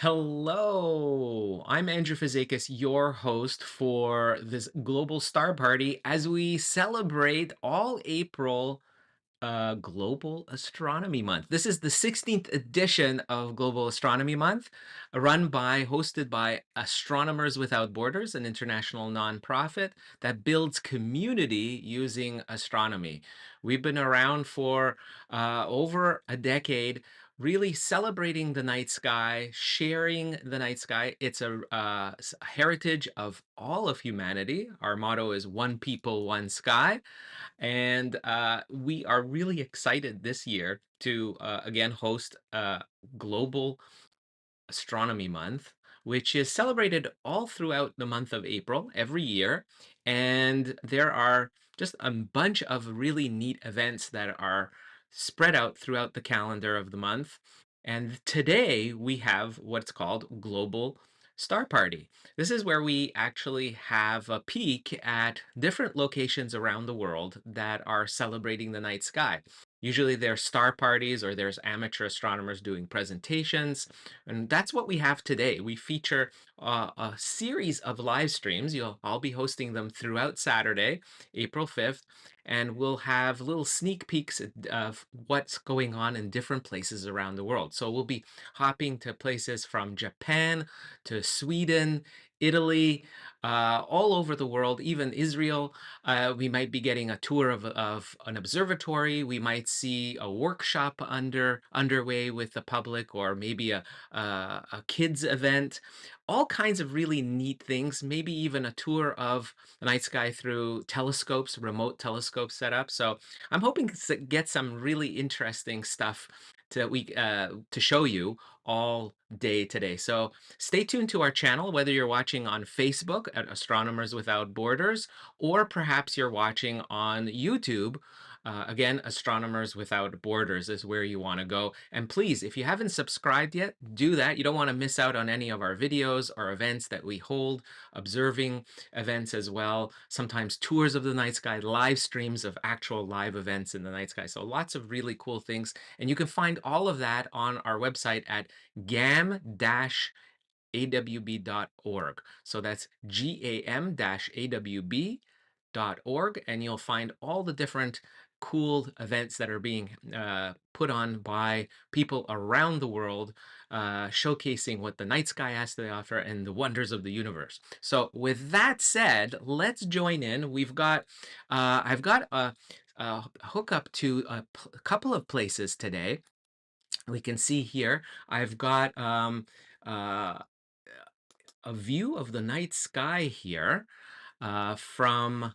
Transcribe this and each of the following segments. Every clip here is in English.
Hello, I'm Andrew Fazakis, your host for this Global Star Party as we celebrate all April Global Astronomy Month. This is the 16th edition of Global Astronomy Month, hosted by Astronomers Without Borders, an international nonprofit that builds community using astronomy. We've been around for over a decade, really celebrating the night sky, sharing the night sky. It's a heritage of all of humanity. Our motto is One People, One Sky. And we are really excited this year to again host Global Astronomy Month, which is celebrated all throughout the month of April every year. And there are just a bunch of really neat events that are spread out throughout the calendar of the month. And today we have what's called Global Star Party. This is where we actually have a peek at different locations around the world that are celebrating the night sky. Usually there's star parties or there's amateur astronomers doing presentations, and that's what we have today. We feature a series of live streams. I'll be hosting them throughout Saturday, April 5th, and we'll have little sneak peeks of what's going on in different places around the world. So we'll be hopping to places from Japan to Sweden, Italy, all over the world, even Israel. We might be getting a tour of an observatory. We might see a workshop underway with the public, or maybe a kids event. All kinds of really neat things. Maybe even a tour of the night sky through telescopes, remote telescope setup. So I'm hoping to get some really interesting stuff to show you all day today. So stay tuned to our channel, whether you're watching on Facebook at Astronomers Without Borders, or perhaps you're watching on YouTube. Again, Astronomers Without Borders is where you want to go. And please, if you haven't subscribed yet, do that. You don't want to miss out on any of our videos or events that we hold, observing events as well, sometimes tours of the night sky, live streams of actual live events in the night sky. So lots of really cool things. And you can find all of that on our website at gam-awb.org. So that's gam-awb.org, and you'll find all the different cool events that are being put on by people around the world, showcasing what the night sky has to offer and the wonders of the universe. So with that said, let's join in. I've got a hookup to a couple of places today. We can see here, I've got uh, a view of the night sky here from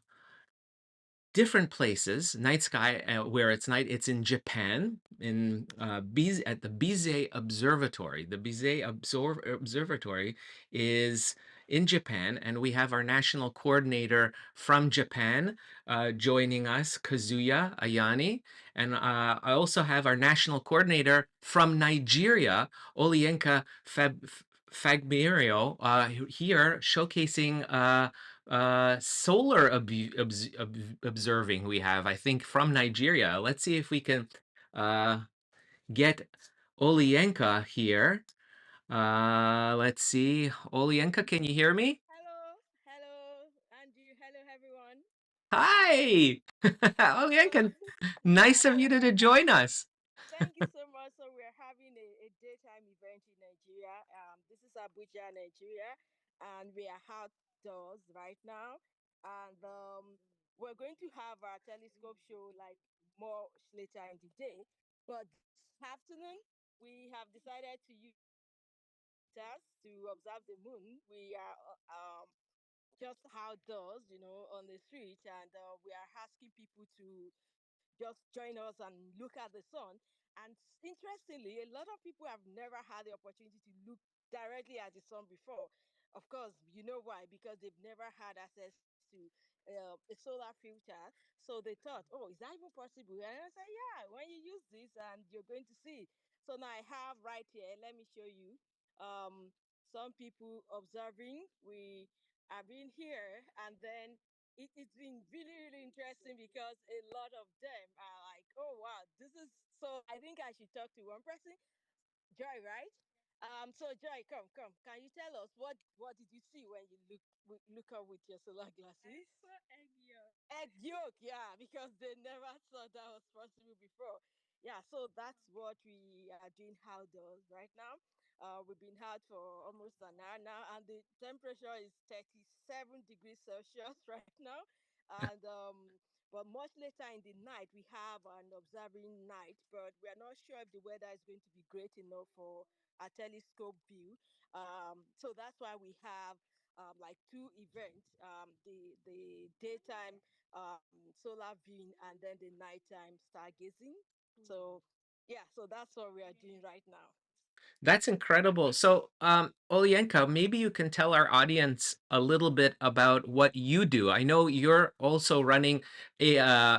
different places. Night sky, where it's night, it's in Japan, in at the Bizet Observatory. The Observatory is in Japan, and we have our national coordinator from Japan joining us, Kazuya Ayani. And I also have our national coordinator from Nigeria, Olienka Fagmirio, here showcasing solar observing we have, I think, from Nigeria. Let's see if we can uh, get Olienka here. Let's see. Olienka, can you hear me? Hello, hello, Andrew. Hello, everyone. Hi! So, Olienka, nice of you to join us. thank you so much. So, we're having a daytime event in Nigeria. This is Abuja, Nigeria, and we are outdoors right now. And we're going to have our telescope show like more later in the day. But this afternoon, we have decided to use us to observe the moon. We are just outdoors, on the street, and we are asking people to just join us and look at the sun. And interestingly, a lot of people have never had the opportunity to look directly at the sun before. Of course, you know why? Because they've never had access to a solar filter. So they thought, oh, is that even possible? And I said, yeah, when you use this and you're going to see. So now I have right here, let me show you some people observing. We have been here, and then it's been really, really interesting because a lot of them are like, oh, wow, this is so. I think I should talk to one person. Joy, right? So Joy, come. Can you tell us what did you see when you look up with your solar glasses? I saw egg yolk. Egg yolk, yeah, because they never thought that was possible before. Yeah, so that's what we are doing outdoors right now. We've been out for almost an hour now, and the temperature is 37 degrees Celsius right now. And but much later in the night, we have an observing night, but we are not sure if the weather is going to be great enough for a telescope view. So that's why we have like two events, the daytime solar viewing and then the nighttime stargazing. So yeah, so that's what we are doing right now. That's incredible. So, Olyenka, maybe you can tell our audience a little bit about what you do. I know you're also running a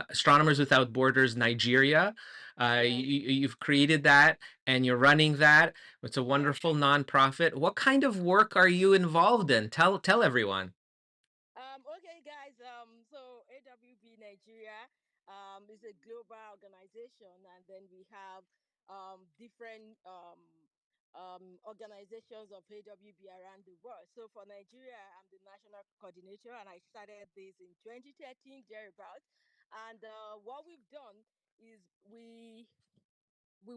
Astronomers Without Borders Nigeria. Yes, You've created that and you're running that. It's a yes. wonderful nonprofit. What kind of work are you involved in? Tell everyone. Okay, guys. So AWB Nigeria is a global organization, and then we have different organizations of AWB around the world. So for Nigeria, I'm the national coordinator, and I started this in 2013, thereabouts. And what we've done is we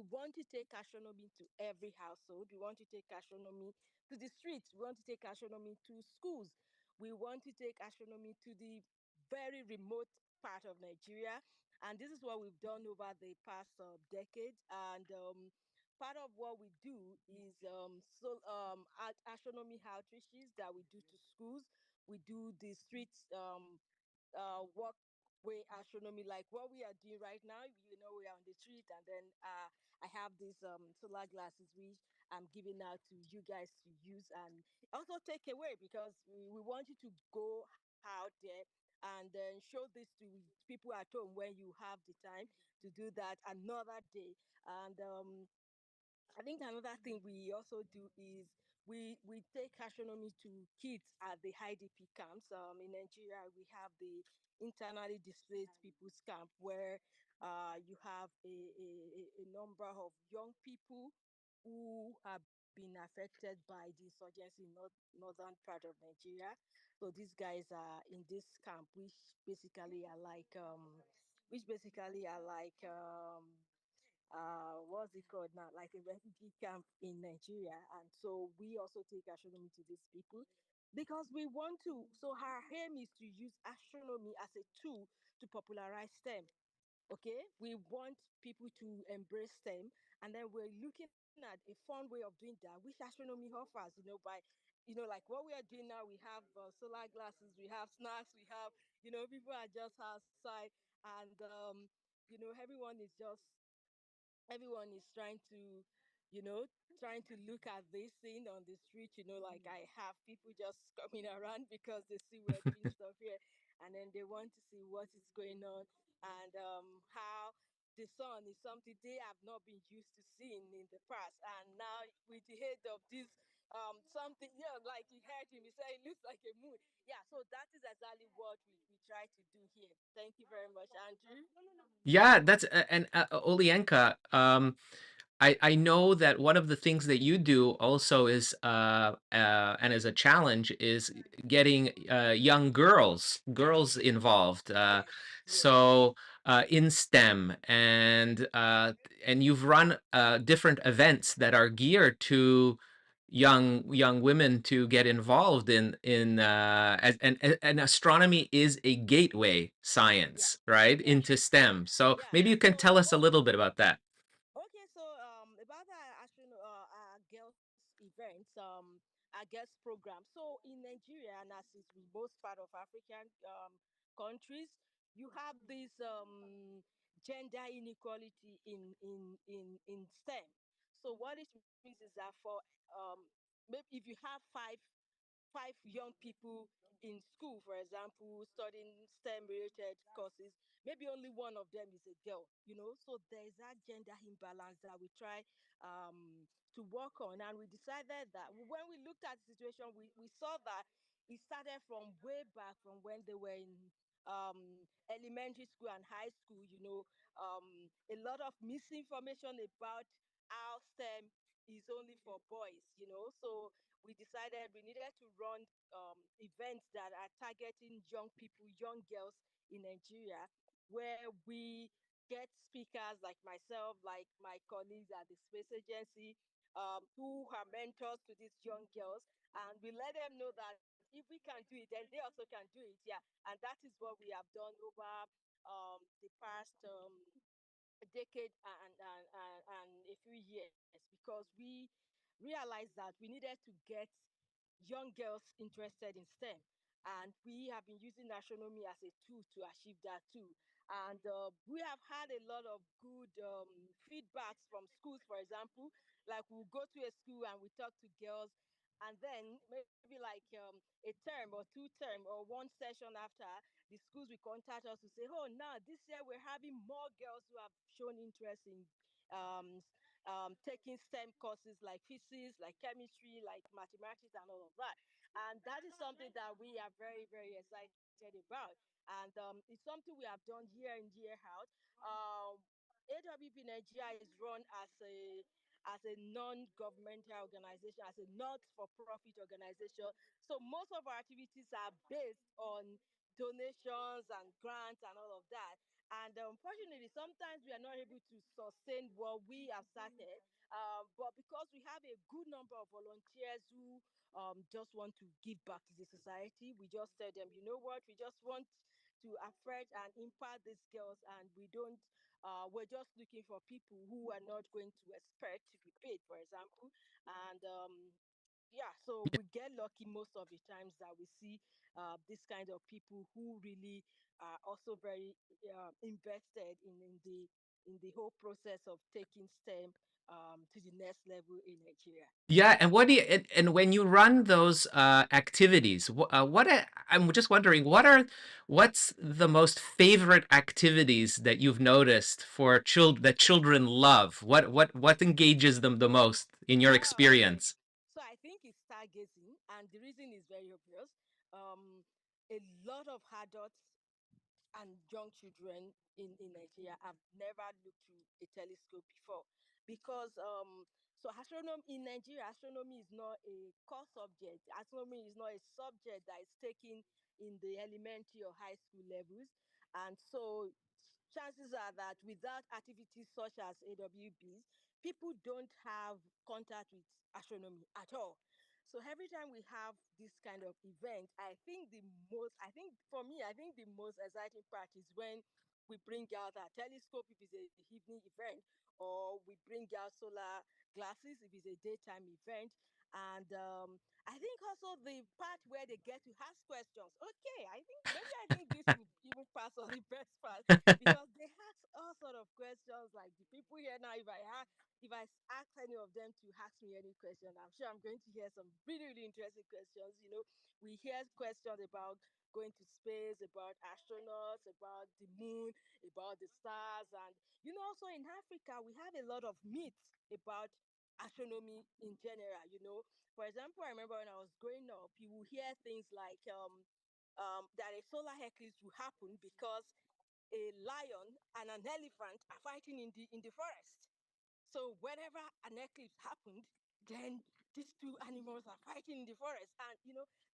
want to take astronomy to every household. We want to take astronomy to the streets. We want to take astronomy to schools. We want to take astronomy to the very remote part of Nigeria. And this is what we've done over the past decade. And part of what we do is astronomy outreaches that we do to schools. We do the streets walkway astronomy, like what we are doing right now. You know, we are on the street, and then I have these solar glasses which I'm giving out to you guys to use and also take away, because we want you to go out there and then show this to people at home when you have the time to do that another day. And I think another thing we also do is we take astronomy to kids at the IDP camps. In Nigeria, we have the internally displaced people's camp, where you have a number of young people who have been affected by the insurgency in northern part of Nigeria. So these guys are in this camp, which basically are like what's it called now, like a refugee camp in Nigeria. And so we also take astronomy to these people because we want to. So our aim is to use astronomy as a tool to popularize STEM. Okay, we want people to embrace STEM, and then we're looking at a fun way of doing that, which astronomy offers. By like what we are doing now, we have solar glasses, we have snacks, we have people are just outside, and everyone is trying to trying to look at this thing on the street. Like I have people just coming around because they see we're doing stuff here, and then they want to see what is going on, and how the sun is something they have not been used to seeing in the past. And now with the aid of this something, like you heard him, he said it looks like a moon. Yeah, so that is exactly what we try to do here. Thank you very much, Andrew. Yeah, that's and Olienka. I know that one of the things that you do also is and as a challenge is getting young girls involved. Yes, So in STEM, and you've run different events that are geared to young women to get involved in and astronomy is a gateway yeah, science, right, yeah, into STEM. So yeah. maybe you can So tell us a what little bit about that. Okay, so about our girls events, our girls program. So in Nigeria, and as is with most part of African countries, you have this gender inequality in STEM. So what it means is that for maybe if you have five young people in school, for example, studying STEM related courses, maybe only one of them is a girl. So there's that gender imbalance that we try to work on. And we decided that when we looked at the situation, we saw that it started from way back from when they were in elementary school and high school. A lot of misinformation about how STEM is only for boys. So we decided we needed to run events that are targeting young people, young girls in Nigeria, where we get speakers like myself, like my colleagues at the space agency, who are mentors to these young girls, and we let them know that if we can do it, then they also can do it. Yeah, and that is what we have done over the past a decade and a few years, because we realized that we needed to get young girls interested in STEM. And we have been using astronomy as a tool to achieve that too. And we have had a lot of good feedbacks from schools, for example. Like we'll go to a school and we talk to girls, and then maybe like a term or two term or one session after, the schools will contact us to say, oh, now this year we're having more girls who have shown interest in um, taking STEM courses like physics, like chemistry, like mathematics, and all of that. And that is something that we are very, very excited about. And it's something we have done year in, year out. AWB Nigeria is run as a non-governmental organization, as a not-for-profit organization. So most of our activities are based on donations and grants and all of that. And unfortunately, sometimes we are not able to sustain what we have started. But because we have a good number of volunteers who just want to give back to the society, we just tell them, you know what, we just want to affect and impact these girls, and we're just looking for people who are not going to expect to be paid, for example. And yeah, so we get lucky most of the times that we see this kind of people who really are also very invested in the whole process of taking STEM to the next level in Nigeria. Yeah, and what do you and when you run those activities, I'm just wondering what's the most favorite activities that you've noticed for children love? What engages them the most in your Oh, okay. experience? So I think it's stargazing, and the reason is very obvious. Um, a lot of adults and young children in Nigeria have never looked through a telescope before, because astronomy in Nigeria, astronomy is not a core subject. Astronomy is not a subject that is taken in the elementary or high school levels, and so chances are that without activities such as AWBs, people don't have contact with astronomy at all. So every time we have this kind of event, I think for me, I think the most exciting part is when we bring out our telescope if it's a evening event, or we bring out solar glasses if it's a daytime event. And I think also the part where they get to ask questions. Okay, I think this would even pass on the best part, because they ask all sort of questions. Like the people here now, if I ask any of them to ask me any question, I'm sure I'm going to hear some really, really interesting questions. We hear questions about going to space, about astronauts, about the moon, about the stars. And, also in Africa, we have a lot of myths about astronomy in general. For example, I remember when I was growing up, you will hear things like that a solar eclipse will happen because a lion and an elephant are fighting in the forest. So whenever an eclipse happened, then these two animals are fighting in the forest. And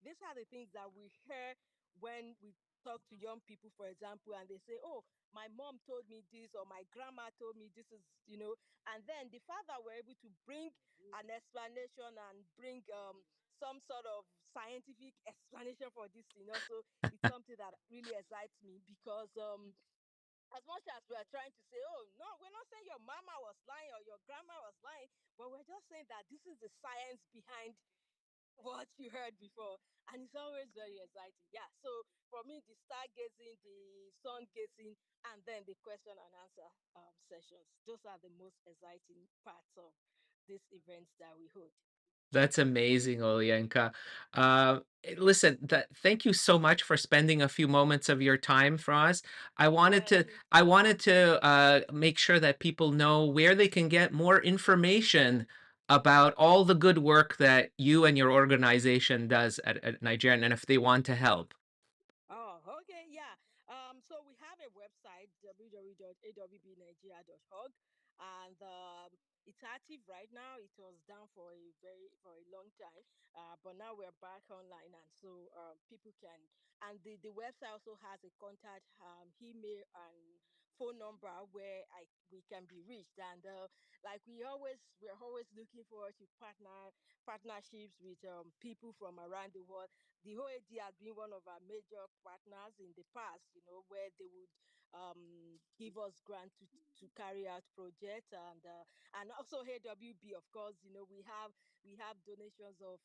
these are the things that we hear when we talk to young people, for example, and they say, "Oh, my mom told me this, or my grandma told me this is." And then the father were able to bring an explanation and bring some sort of scientific explanation for this. So it's something that really excites me, because as much as we are trying to say, oh, no, we're not saying your mama was lying or your grandma was lying, but we're just saying that this is the science behind what you heard before. And it's always very exciting. Yeah. So for me, the stargazing, the sun gazing, and then the question and answer sessions, those are the most exciting parts of these events that we hold. That's amazing, Olyanka. Listen, thank you so much for spending a few moments of your time for us. I wanted Yes. to I wanted to make sure that people know where they can get more information about all the good work that you and your organization does at Nigerian, and if they want to help. Oh, okay, yeah. So we have a website, www.awbnigeria.org, and it's active right now. It was down for a long time, but now we're back online, and so people can. And the website also has a contact email and phone number where I we can be reached. And like we're always looking forward to partnerships with people from around the world. The OAD has been one of our major partners in the past, where they would give us grant to carry out projects, and also AWB, of course. We have donations of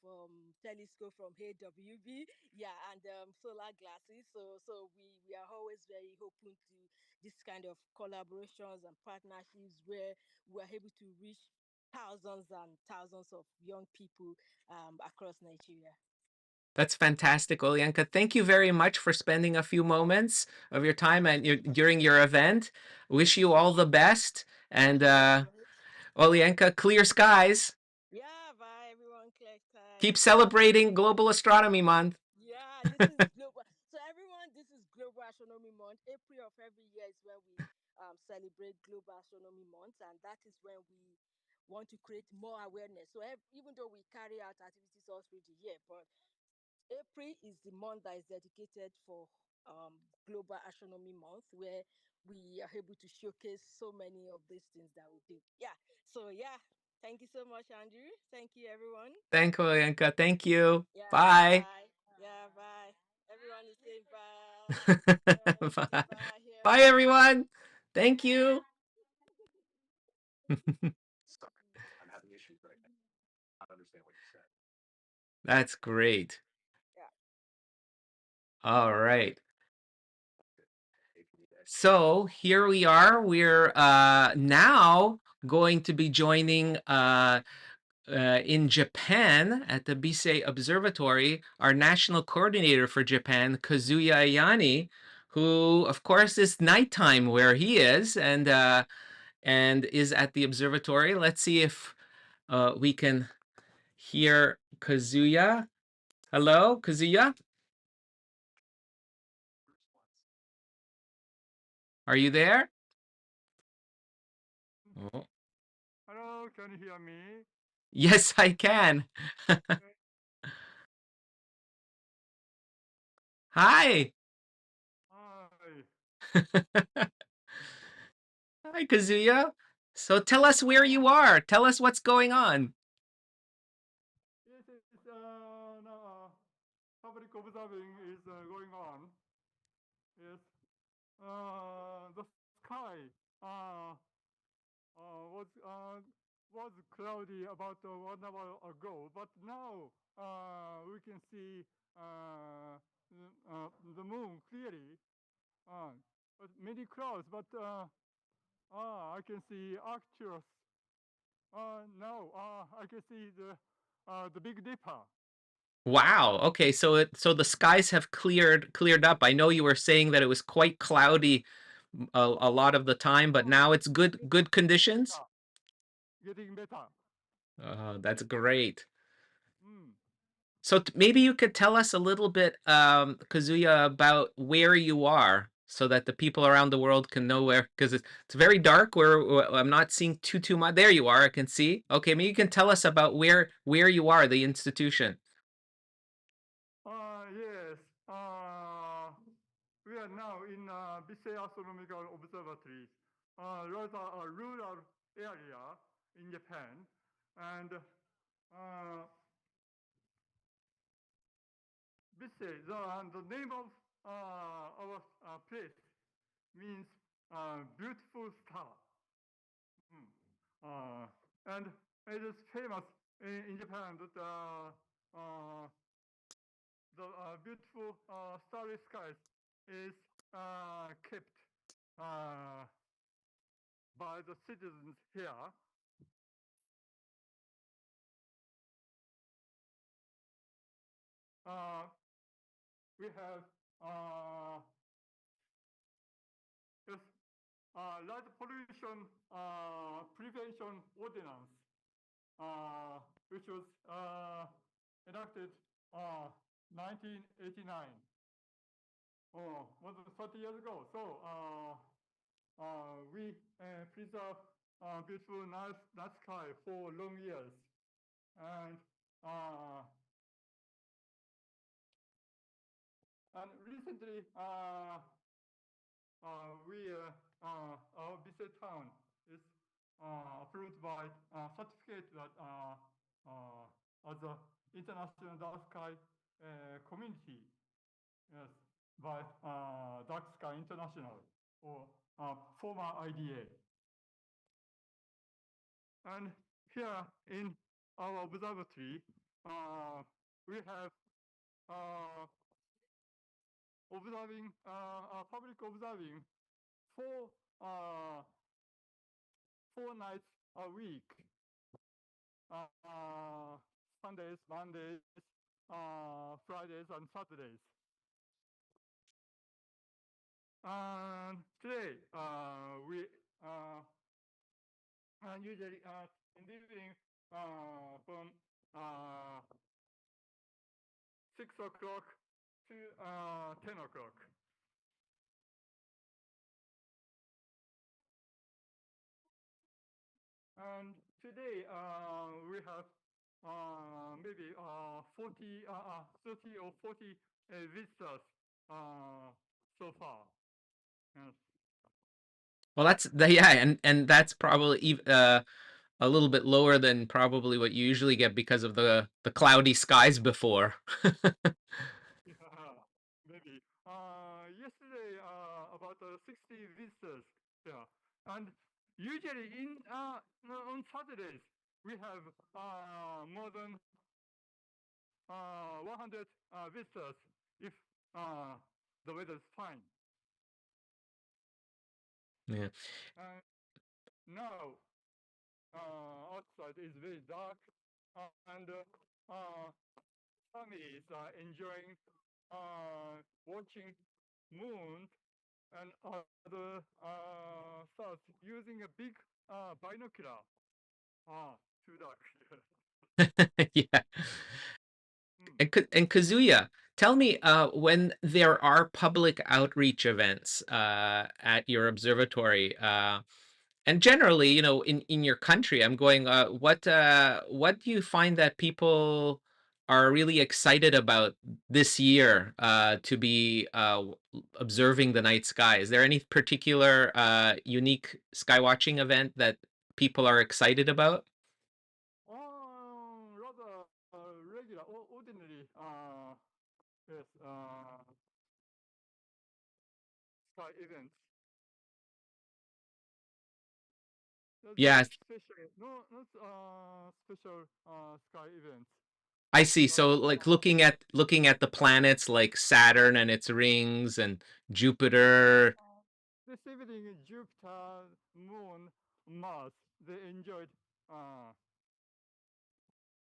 telescope from AWB, yeah, and solar glasses. So we are always very open to this kind of collaborations and partnerships where we are able to reach thousands and thousands of young people across Nigeria. That's fantastic, Olyanka. Thank you very much for spending a few moments of your time during your event. Wish you all the best. And Thank you so much. Olyanka, clear skies. Yeah, bye everyone. Clear skies. Keep celebrating Global Astronomy Month. Yeah, this is global. So everyone, this is Global Astronomy Month. April of every year is when we celebrate Global Astronomy Month, and that is when we want to create more awareness. So even though we carry out activities all through the year, but April is the month that is dedicated for Global Astronomy Month, where we are able to showcase so many of these things that we do. Yeah. So yeah, thank you so much, Andrew. Thank you, everyone. Thank you, Olyanka. Thank you. Yeah, Bye. bye. Yeah, bye. Everyone is saying bye. Yeah, say Bye. bye here. Bye, everyone. Thank you. That's great. Yeah. All right. So here we are. We're now going to be joining in Japan at the Bisei Observatory our national coordinator for Japan, Kazuya Ayani, who, of course, is nighttime where he is and is at the observatory. Let's see if we can hear Kazuya. Hello, Kazuya. Are you there? Oh. Hello, can you hear me? Yes, I can. Hi. Hi. Hi, Kazuya. So tell us where Uh, you are. Tell us what's going on. yes, it's now public observing is going on. Yes. The sky uh, was cloudy about 1 hour ago, but now we can see the moon clearly. Uh, but many clouds, but I can see Arcturus. No, I can see the Big Dipper. Wow. Okay, so the skies have cleared up. I know you were saying that it was quite cloudy a lot of the time, but Oh, now it's good getting conditions. better. Getting better. That's great. Mm. So maybe you could tell us a little bit, Kazuya, about where you are, so that the people around the world can know where. Because it's very dark. Where I'm not seeing too much. There you are. I can see. Okay, maybe you can tell us about where you are, the institution. Yes. We are now in Bisei Astronomical Observatories, rather a rural area in Japan, and Bisei, the name of our place means beautiful star. Mm. And it is famous in Japan that the beautiful starry skies is kept uh, by the citizens here. Uh, we have yes, light pollution prevention ordinance, which was enacted 1989, more than 30 years ago. So we preserve beautiful night sky for long years. And uh, and recently, our visit town is approved by certificate that as a international dark sky community, yes, by Dark Sky International or former IDA. And here in our observatory, we have uh, public observing four uh, 4 nights a week. Sundays, Mondays, Fridays, and Saturdays. And today, we usually in the evening from 6 o'clock to 10 o'clock. And today we have maybe 30 or 40 visitors so far. Yes. Well, yeah, and that's probably a little bit lower than probably what you usually get because of the cloudy skies before. Yeah, maybe. Yesterday, about 60 visitors. Yeah, and usually on Saturdays we have more than 100 visitors if the weather is fine. Yeah. And now outside is very dark, and families are enjoying watching moon and other stars using a big binocular. Too dark. Yeah. Mm. And Kazuya, tell me, when there are public outreach events at your observatory, and generally, in your country, I'm going, what do you find that people are really excited about this year to be observing the night sky? Is there any particular unique sky watching event that people are excited about? Rather regular, ordinary, yes, sky events. There's no Yeah, special, no, not special sky events, I see. but So like looking at the planets like Saturn and its rings and Jupiter. this evening Jupiter, Moon, Mars, they enjoyed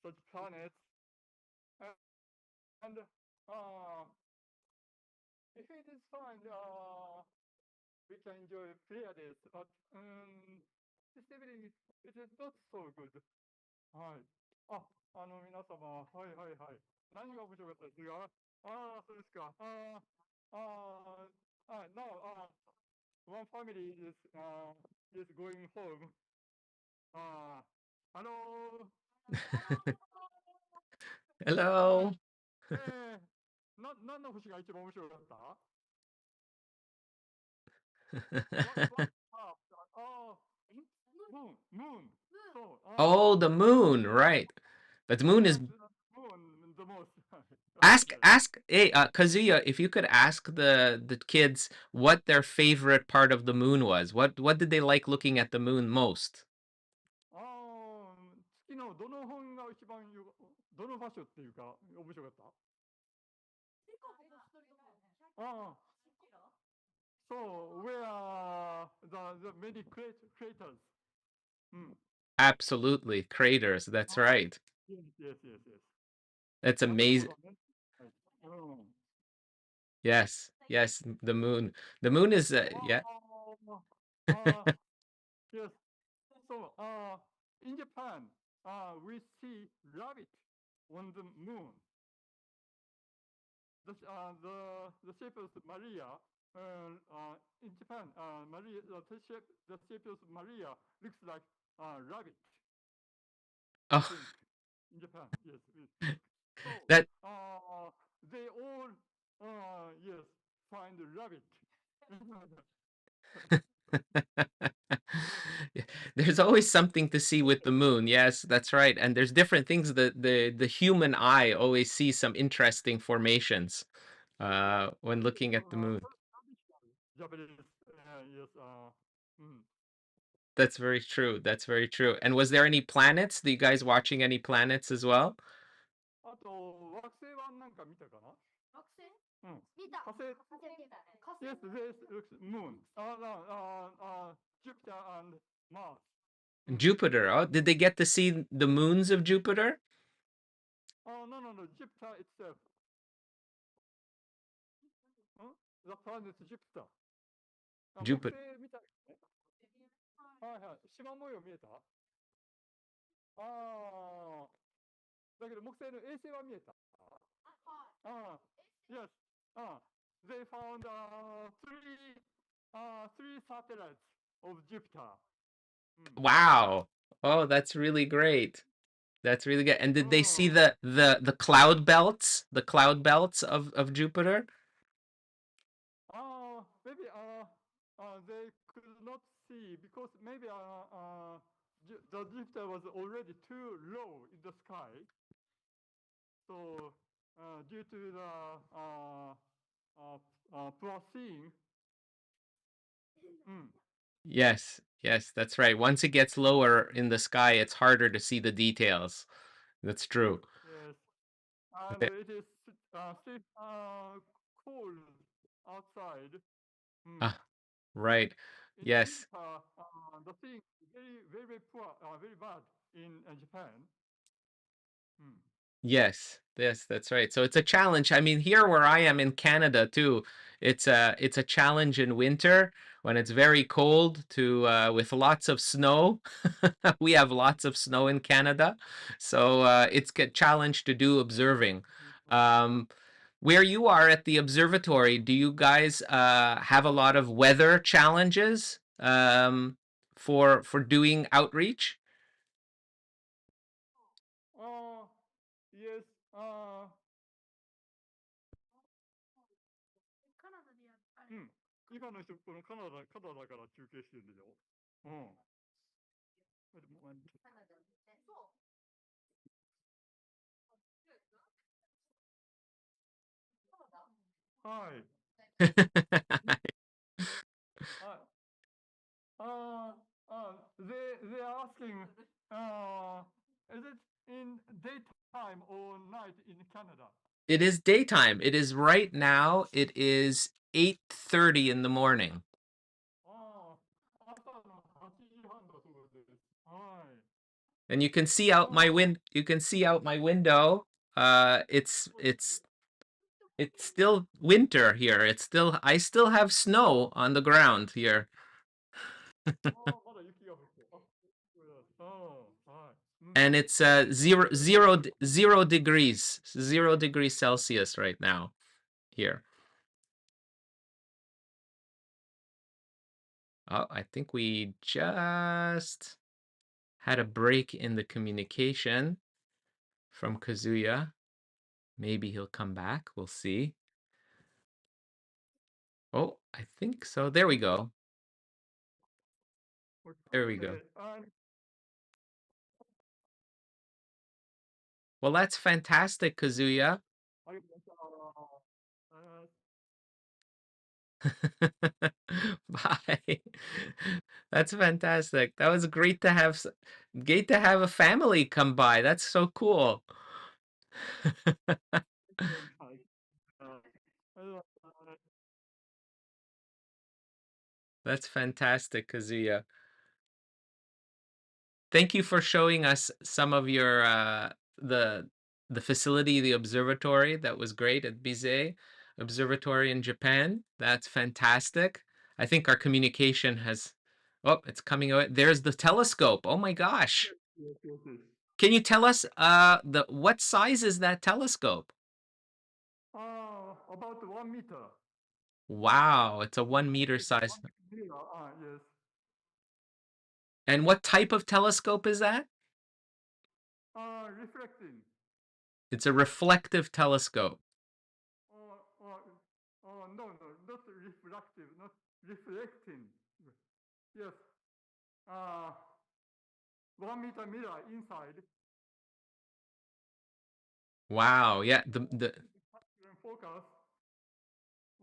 such planets, and if it is fine, we can enjoy Pleiades, but this evening it is not so good. はい。皆様、はいはいはい。何が面白かったですか？そうですか。now, one family is going home. hello. Hello. 何の星が一番面白かった？ what, moon. So, Oh, the moon, right. But the moon is. yes, moon the most. Ask Okay. ask hey, Kazuya, if you could ask the kids what their favorite part of the moon was. What did they like looking at the moon most? 月のどの本が一番どの場所っていうか面白かった？so where the many craters. うん。Absolutely, craters. That's あ right. yes, yes, yes, yes. That's なるほ amazing. どね。はい。うん。Yes, yes, the moon. The moon is yeah. あ yes. So, in Japan, we see rabbit on the moon. The shape of Maria. in Japan, Maria, the shape of Maria looks like a rabbit. I Oh, think in Japan, yes, it looks. So that they all, yes, find a rabbit. there's always something to see with the moon. Yes, that's right. And there's different things that the human eye always sees some interesting formations when looking at the moon. Japanese, yes, That's very true. That's very true. And was there any planets? Do you guys watching any planets as well? あと、惑星はなんか見たかな惑星うん。見た。火星。火星見たね。火星 Yes, this looks moon. Jupiter and Mars. Jupiter. Oh, did they get to see the moons of Jupiter? No. Jupiter itself. The planet Jupiter. 木星 Jupiter. みたいね。はいはい。縞模様見えたああ。だけど木星の衛星は見えた。Yes. They found three satellites of Jupiter. Wow. Oh, that's really great. That's really good. And did they see Oh. the cloud belts, the cloud belts of Jupiter? Maybe they could not see because maybe the Jupiter was already too low in the sky. So due to the poor seeing, Yes. Yes, that's right. Once it gets lower in the sky, it's harder to see the details. That's true. yes, and Th- it is still cold outside. Ah, right. In the Yes. winter, the thing is very poor, very bad in Japan. Yes, yes, that's right. So it's a challenge. I mean, here where I am in Canada too, it's a challenge in winter when it's very cold to with lots of snow. We have lots of snow in Canada, so it's a challenge to do observing. Um, where you are at the observatory, do you guys have a lot of weather challenges for doing outreach? Yes, 今の人、このカナダから中継してるんだよ。はい。They are asking, is it in daytime or night in Canada? It is daytime. It is right now. It is 8:30 in the morning. 朝の8時半だそうです。はい。And you can see out my you can see out my window. It's still winter here. I still have snow on the ground here. まだ雪が降って。はい。And it's zero degrees, 0 degrees Celsius right now here. Oh, I think we just had a break in the communication from Kazuya. Maybe he'll come back. We'll see. Oh, I think so. There we go. There we go. Well, that's fantastic, Kazuya. Bye. That's fantastic. That was great to have a family come by. That's so cool. That's fantastic, Kazuya. Thank you for showing us some of your the the facility, the observatory. That was great at Bize Observatory in Japan. That's fantastic. I think our communication has. Oh, it's coming out. There's the telescope. Oh my gosh. Can you tell us the what size is that telescope? About 1 meter. Wow, it's a 1 meter It's size. 1 meter. Yes. And what type of telescope is that? Reflecting. It's a reflective telescope. Or, or, no, no, not refractive, not reflecting. Yes. Uh, 1 meter mirror inside. Wow, yeah, the And focus.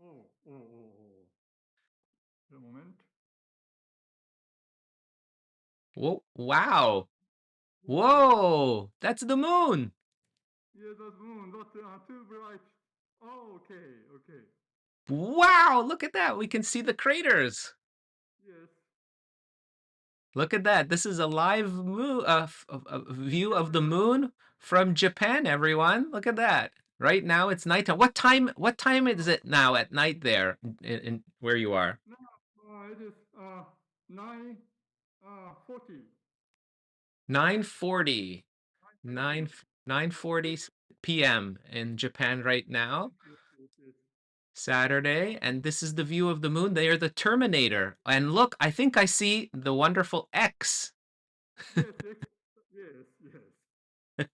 Oh, oh, oh, oh. A moment. whoa, wow. Oh, Whoa, that's the moon. yeah, that moon, not too bright. Oh, okay, okay. Wow, look at that. We can see the craters. Yes. Look at that. This is a live moon, a view of the Japan. moon from Japan, everyone. Look at that. Right now it's nighttime. What time is it now at night there in where you are? No, it is 9 40. 9:40. 9:40. 9 9:40 p.m. in Japan right now. Yes, yes, yes, yes. Saturday, and this is the view of the moon. They are the Terminator. And look, I think I see the wonderful X. Yes, yes, yes.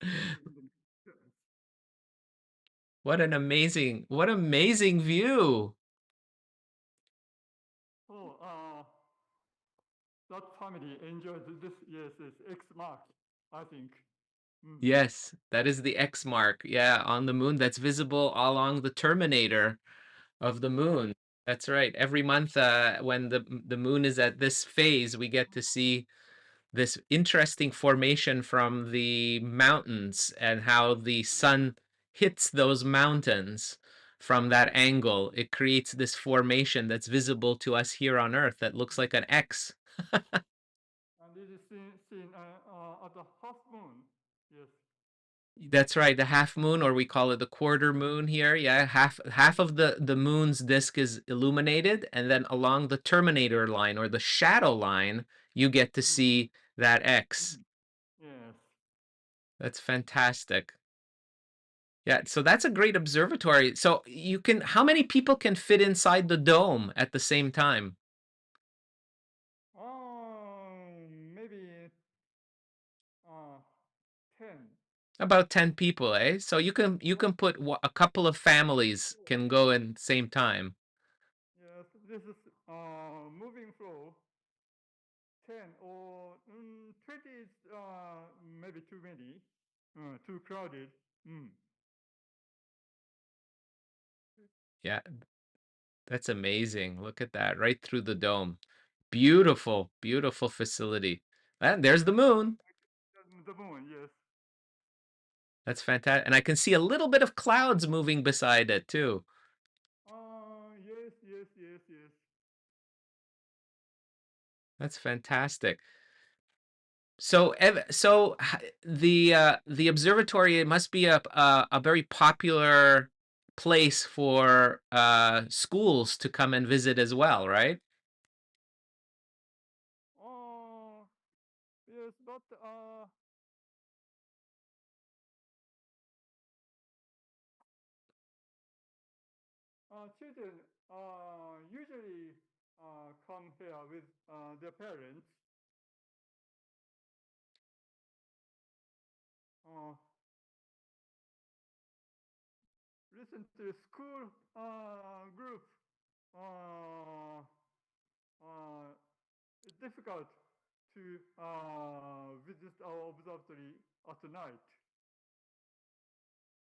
In the distance. What amazing view. Oh, that family enjoyed this. Yes, yes. X mark, I think. Mm. Yes, that is the X mark. Yeah, on the moon that's visible along the terminator of the moon. That's right. Every month when the moon is at this phase, we get to see this interesting formation from the mountains and how the sun hits those mountains from that angle. It creates this formation that's visible to us here on Earth that looks like an X. And it is seen at the half moon. Yes. That's right, the half moon, or we call it the quarter moon here. Yeah, half of the moon's disk is illuminated, and then along the terminator line or the shadow line, you get to Mm. see that X. Mm. Yes. That's fantastic. Yeah, so that's a great observatory. So how many people can fit inside the dome at the same time? Maybe 10. About 10 people, eh? So you can put a couple of families can go in same time. Yes, this is moving flow. 10 or 20 is maybe too many, too crowded. Mm. Yeah, that's amazing. Look at that, right through the dome. Beautiful, beautiful facility. And there's the moon. The moon, yes. That's fantastic. And I can see a little bit of clouds moving beside it too. Yes, yes, yes, yes. That's fantastic. So, the observatory, it must be a very popular place for schools to come and visit as well, right? Oh, yes, but children usually come here with their parents. Uh, Recently, school group uh, uh, it's difficult to visit our observatory at night.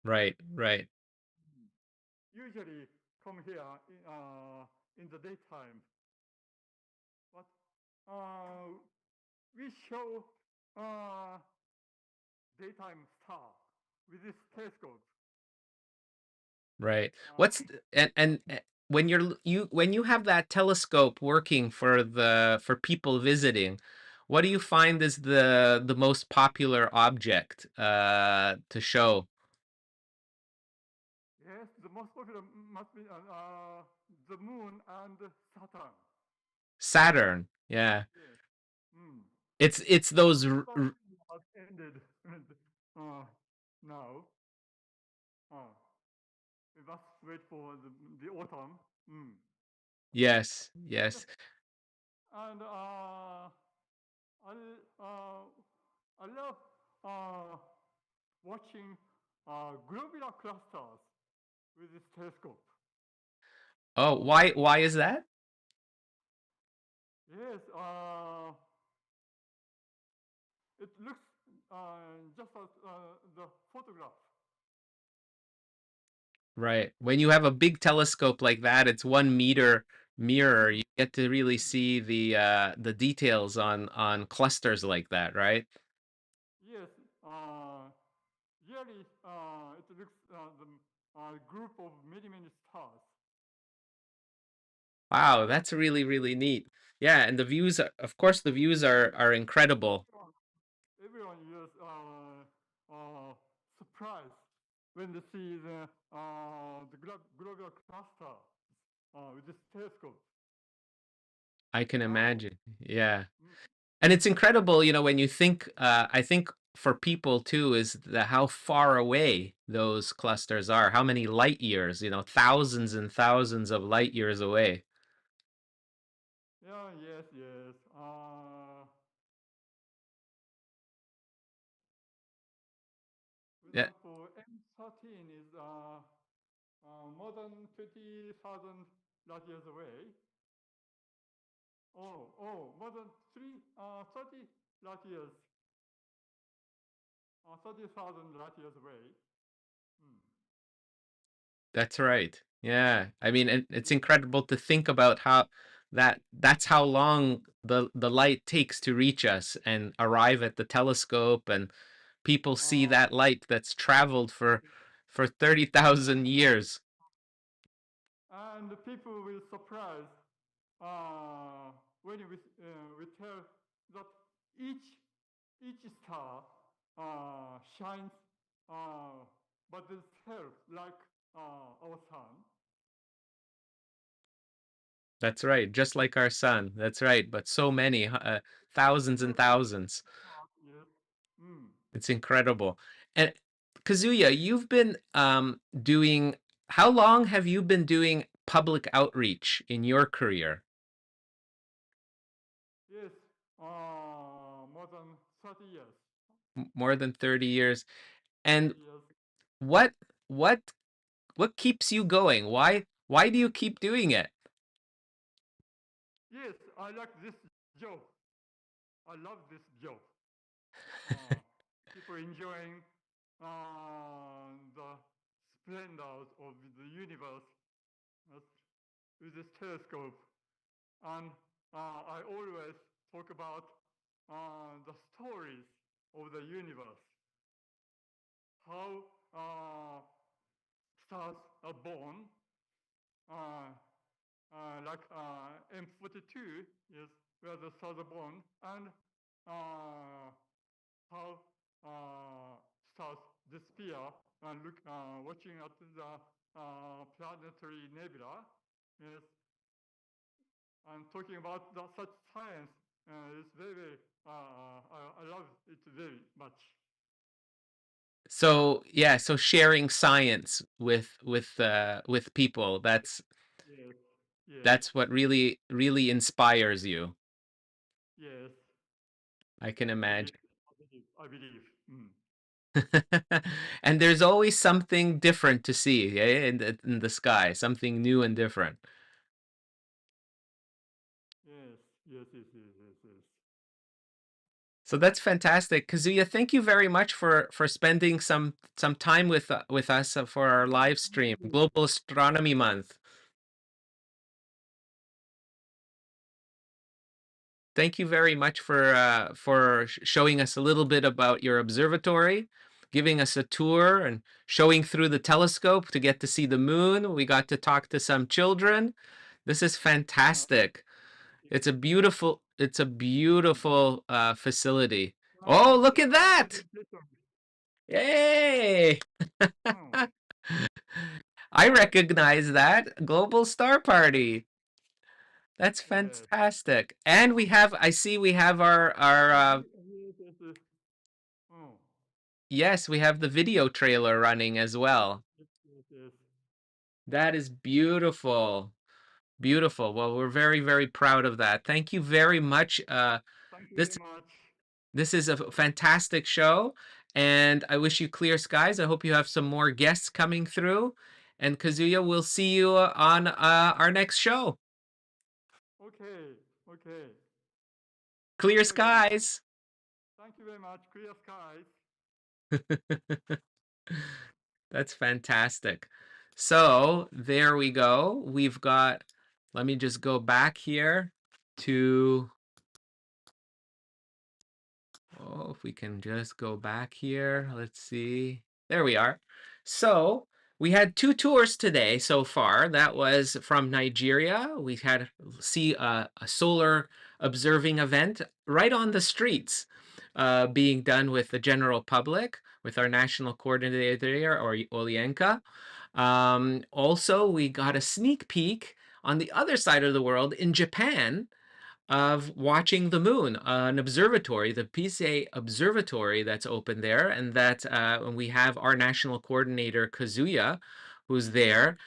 Right, right, Usually come here in the daytime, but uh, we show uh, daytime star with this telescope. right. Uh, What's and when you have that telescope working for people visiting, what do you find is the most popular object to show? yes, the most popular must be the moon and Saturn. Saturn. Yeah. Yes. Mm. It's those Observatory has ended uh, now. Uh, must wait for the autumn. Mm. Yes, yes. And I love watching globular clusters with this telescope. Oh, why is that? Yes, it looks just as the photograph. Right. When you have a big telescope like that, it's 1 meter mirror. Mm. You get to really Mm. see the details on clusters like that, right? Yes, really, it looks the group of many many stars. Wow, that's really, really neat. Yeah, and the views, of course, the views are incredible. Everyone is surprised when they see the globular cluster with this telescope. I can Wow. imagine. Yeah. Mm. And it's incredible, when you think, I think for people too, is how far away those clusters are, how many light years, thousands and thousands of light years away. Yeah, yes, yes. For Yeah, example, M13 is more than 20,000 light years away. More than 30 light years, 30,000 light years away. Hmm. that's right. Yeah. I mean, it's incredible to think about how that's how long the light takes to reach us and arrive at the telescope, and people see Uh, that light that's traveled for 30,000 years. and the people will surprise uh, when we tell that each each star shines but itself like our sun. That's right, just like our sun. That's right, but so many, thousands and Yes, thousands. yes. Mm. It's incredible. And Kazuya, you've been doing. How long have you been doing public outreach in your career? Yes, more than 30 years. More than 30 years. And 30 years. what what what keeps you going? Why do you keep doing it? Yes, I like this job. I love this job. Uh, People enjoying the splendors of the universe uh, with this telescope. And I always talk about the stories of the universe, how stars are born, uh, like M42 is where the stars are born, and how stars disappear, and watching at the planetary nebula is and talking about such science is very I love it very much. So yeah, so sharing science with people, Yes, yes, that's what really really inspires you. yes. I can Yes, imagine. I believe. Mm. And there's always something different to see, in the sky, something new and different. Yes, yes, yes, yes, yes, yes. So that's fantastic, Kazuya. Thank you very much for spending some time with us for our live stream, Global Astronomy Month. Thank you very much for showing us a little bit about your observatory, giving us a tour, and showing through the telescope to get to see the moon. We got to talk to some children. This is Uh, fantastic. It's a beautiful facility. Oh, this look is at our that! presentation. Yay! Mm. I recognize that Global Star Party. That's Yes. fantastic. And I see we have Yes, yes, yes. Mm. yes, we have the video trailer running as well. Yes, yes, yes. That is beautiful. Beautiful. Well, we're very, very proud of that. Thank you very much. Thank you very This much. this is a fantastic show, and I wish you clear skies. I hope you have some more guests coming through. And Kazuya, we'll see you on our next show. Okay, okay. Clear See you again. skies. Thank you very much. Clear skies. That's fantastic. So there we go. We've got, let me just go back here to, oh, if we can just go back here. Let's see. There we are. So we had 2 tours today so far. That was from Nigeria. We had see a solar observing event right on the streets being done with the general public with our national coordinator, or Olienka. Also, we got a sneak peek on the other side of the world in Japan of watching the moon, an observatory, the Pise Observatory that's open there, and that and we have our national coordinator Kazuya, who's there,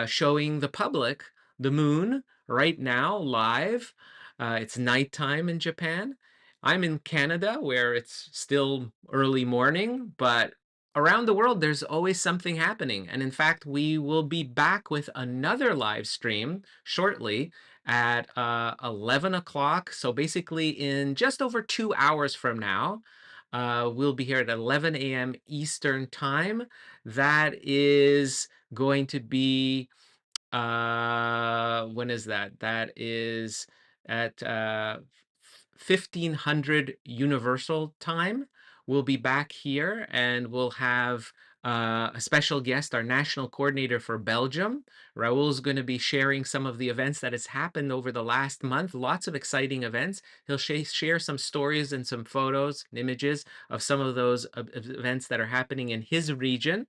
showing the public the moon right now live. It's nighttime in Japan. I'm in Canada where it's still early morning, but around the world there's always something happening. And in fact, we will be back with another live stream shortly at 11 o'clock. So basically, in just over 2 hours from now, we'll be here at 11 a.m. Eastern Time. That is going to be when is that? That is at 1500 Universal Time. We'll be back here and we'll have a special guest, our national coordinator for Belgium. Raul's going to be sharing some of the events that has happened over the last month. Lots of exciting events. He'll share some stories and some photos and images of some of those events that are happening in his region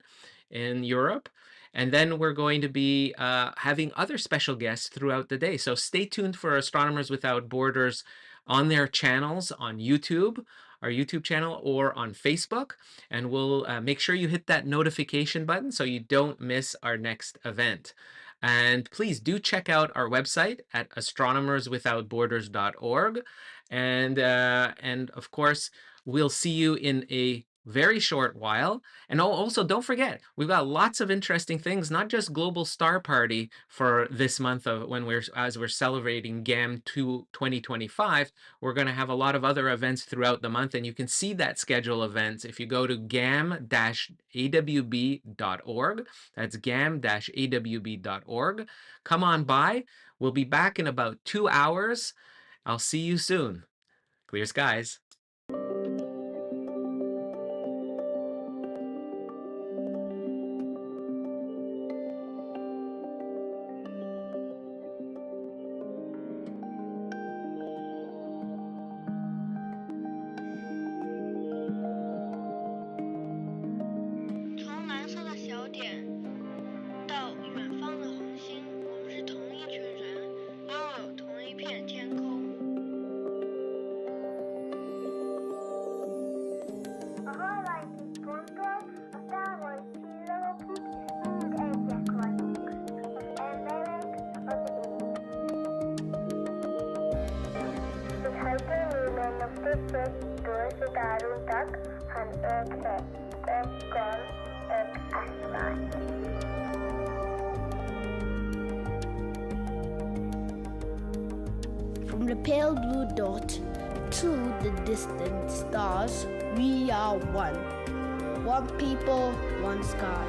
in Europe. And then we're going to be having other special guests throughout the day. So stay tuned for Astronomers Without Borders on their channels on YouTube, our YouTube channel, or on Facebook. And we'll make sure you hit that notification button so you don't miss our next event. And please do check out our website at astronomerswithoutborders.org. And of course, we'll see you in a very short while. And also, don't forget, we've got lots of interesting things, not just Global Star Party for this month of when as we're celebrating GAM 2 2025. We're going to have a lot of other events throughout the month, and you can see that schedule of events if you go to gam-awb.org. That's gam-awb.org. Come on by. We'll be back in about 2 hours. I'll see you soon. Clear skies. From the pale blue dot to the distant stars, we are one. One people, one sky.